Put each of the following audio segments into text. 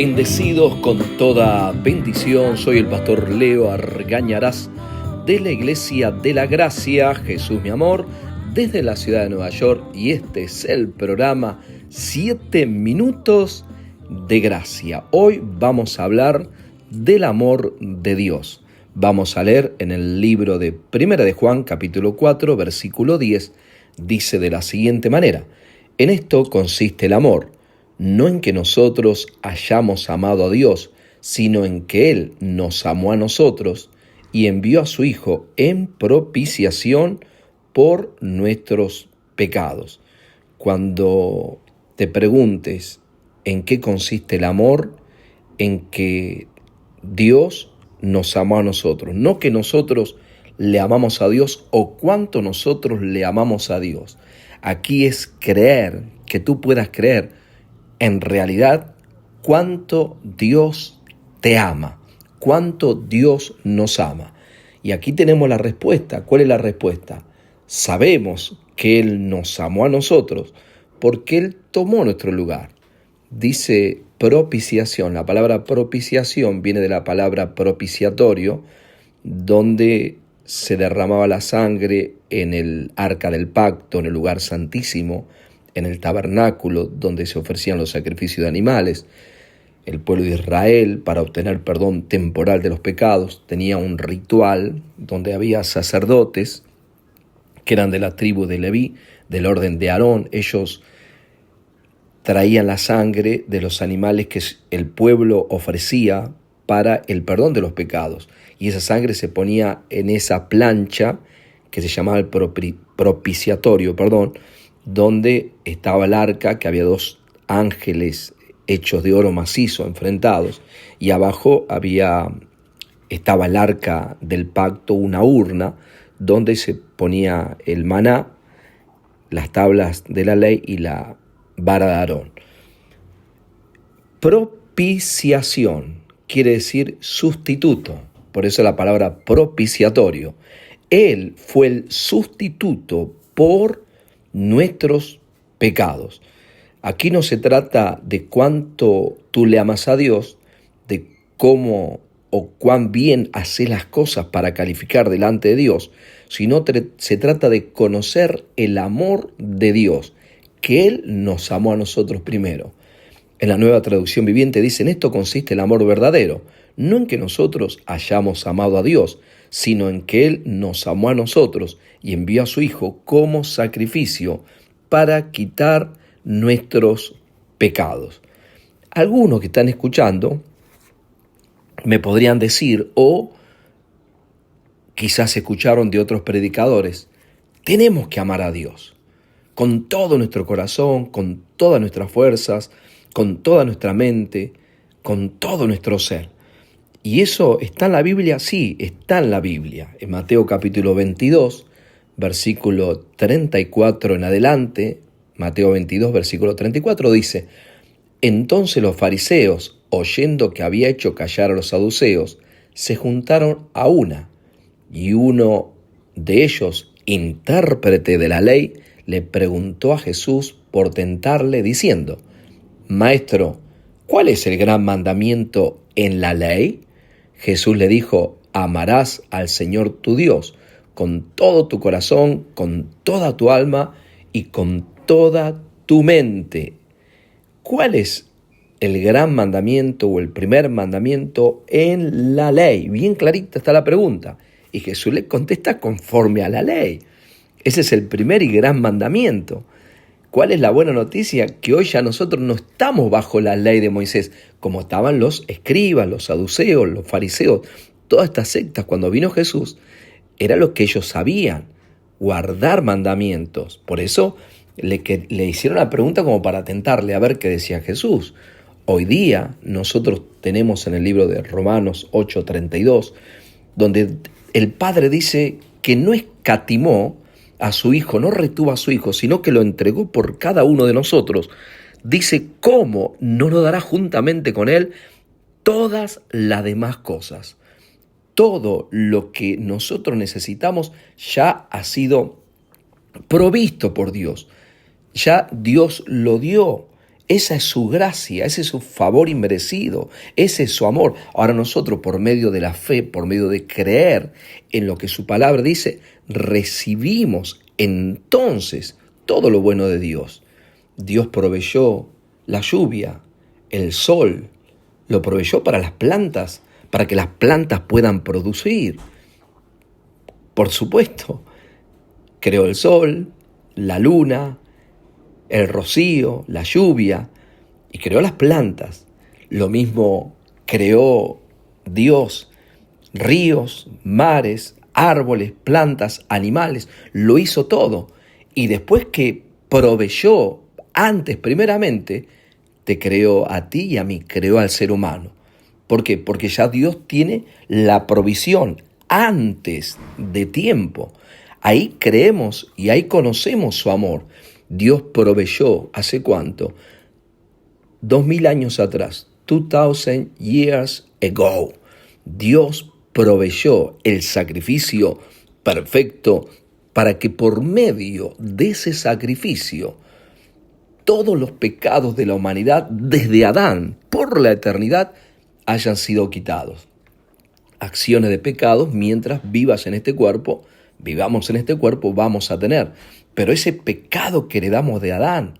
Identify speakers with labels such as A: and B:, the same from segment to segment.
A: Bendecidos con toda bendición, soy el pastor Leo Argañarás de la Iglesia de la Gracia, Jesús mi amor, desde la ciudad de Nueva York, y este es el programa 7 minutos de gracia. Hoy vamos a hablar del amor de Dios. Vamos a leer en el libro de Primera de Juan, capítulo 4, versículo 10, dice de la siguiente manera: en esto consiste el amor, no en que nosotros hayamos amado a Dios, sino en que Él nos amó a nosotros y envió a su Hijo en propiciación por nuestros pecados. Cuando te preguntes en qué consiste el amor, en que Dios nos amó a nosotros, no que nosotros le amamos a Dios o cuánto nosotros le amamos a Dios. Aquí es creer, que tú puedas creer en realidad cuánto Dios te ama, cuánto Dios nos ama. Y aquí tenemos la respuesta. ¿Cuál es la respuesta? Sabemos que Él nos amó a nosotros porque Él tomó nuestro lugar. Dice propiciación. La palabra propiciación viene de la palabra propiciatorio, donde se derramaba la sangre en el arca del pacto, en el lugar santísimo, en el tabernáculo donde se ofrecían los sacrificios de animales. El pueblo de Israel, para obtener perdón temporal de los pecados, tenía un ritual donde había sacerdotes que eran de la tribu de Leví, del orden de Aarón. Ellos traían la sangre de los animales que el pueblo ofrecía para el perdón de los pecados. Y esa sangre se ponía en esa plancha que se llamaba el propiciatorio, donde estaba el arca, que había dos ángeles hechos de oro macizo enfrentados, y abajo estaba el arca del pacto, una urna donde se ponía el maná, las tablas de la ley y la vara de Aarón. Propiciación quiere decir sustituto, por eso la palabra propiciatorio. Él fue el sustituto por nuestros pecados. Aquí no se trata de cuánto tú le amas a Dios, de cómo o cuán bien haces las cosas para calificar delante de Dios, sino se trata de conocer el amor de Dios, que Él nos amó a nosotros primero. En la Nueva Traducción Viviente dice: en esto consiste el amor verdadero, no en que nosotros hayamos amado a Dios, sino en que Él nos amó a nosotros y envió a su Hijo como sacrificio para quitar nuestros pecados. Algunos que están escuchando me podrían decir, o quizás escucharon de otros predicadores: tenemos que amar a Dios con todo nuestro corazón, con todas nuestras fuerzas, con toda nuestra mente, con todo nuestro ser. ¿Y eso está en la Biblia? Sí, está en la Biblia. En Mateo capítulo 22, versículo 34 en adelante, Mateo 22, versículo 34 dice: entonces los fariseos, oyendo que había hecho callar a los saduceos, se juntaron a una, y uno de ellos, intérprete de la ley, le preguntó a Jesús por tentarle, diciendo: Maestro, ¿cuál es el gran mandamiento en la ley? Jesús le dijo: amarás al Señor tu Dios con todo tu corazón, con toda tu alma y con toda tu mente. ¿Cuál es el gran mandamiento o el primer mandamiento en la ley? Bien clarita está la pregunta. Y Jesús le contesta: conforme a la ley. Ese es el primer y gran mandamiento. ¿Cuál es la buena noticia? Que hoy ya nosotros no estamos bajo la ley de Moisés, como estaban los escribas, los saduceos, los fariseos. Todas estas sectas, cuando vino Jesús, era lo que ellos sabían, guardar mandamientos. Por eso le hicieron la pregunta como para tentarle a ver qué decía Jesús. Hoy día nosotros tenemos en el libro de Romanos 8:32, donde el Padre dice que no escatimó a su Hijo, no retuvo a su Hijo, sino que lo entregó por cada uno de nosotros. Dice: ¿cómo no nos dará juntamente con Él todas las demás cosas? Todo lo que nosotros necesitamos ya ha sido provisto por Dios. Ya Dios lo dio. Esa es su gracia, ese es su favor inmerecido, ese es su amor. Ahora nosotros, por medio de la fe, por medio de creer en lo que su palabra dice, recibimos entonces todo lo bueno de Dios. Dios proveyó la lluvia, el sol, lo proveyó para las plantas, para que las plantas puedan producir. Por supuesto, creó el sol, la luna, el rocío, la lluvia, y creó las plantas. Lo mismo creó Dios, ríos, mares, árboles, plantas, animales, lo hizo todo. Y después que proveyó, antes primeramente, te creó a ti y a mí, creó al ser humano. ¿Por qué? Porque ya Dios tiene la provisión antes de tiempo. Ahí creemos y ahí conocemos su amor. Dios proveyó, ¿hace cuánto? 2000 años atrás, 2000 years ago. Dios proveyó el sacrificio perfecto para que por medio de ese sacrificio todos los pecados de la humanidad desde Adán por la eternidad hayan sido quitados. Acciones de pecados mientras vivamos en este cuerpo, vamos a tener. Pero ese pecado que heredamos de Adán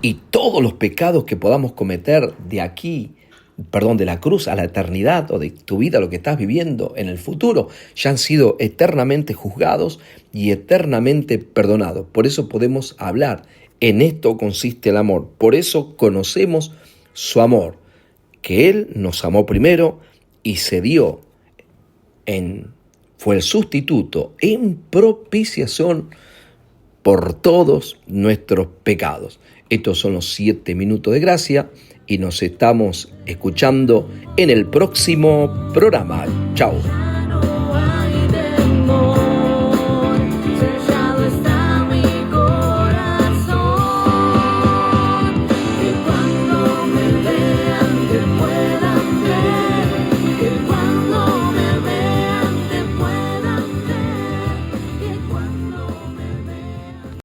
A: y todos los pecados que podamos cometer de la cruz a la eternidad, o de tu vida, lo que estás viviendo en el futuro, ya han sido eternamente juzgados y eternamente perdonados. Por eso podemos hablar. En esto consiste el amor. Por eso conocemos su amor, que Él nos amó primero y se dio fue el sustituto en propiciación por todos nuestros pecados. Estos son los 7 minutos de gracia y nos estamos escuchando en el próximo programa. Chao.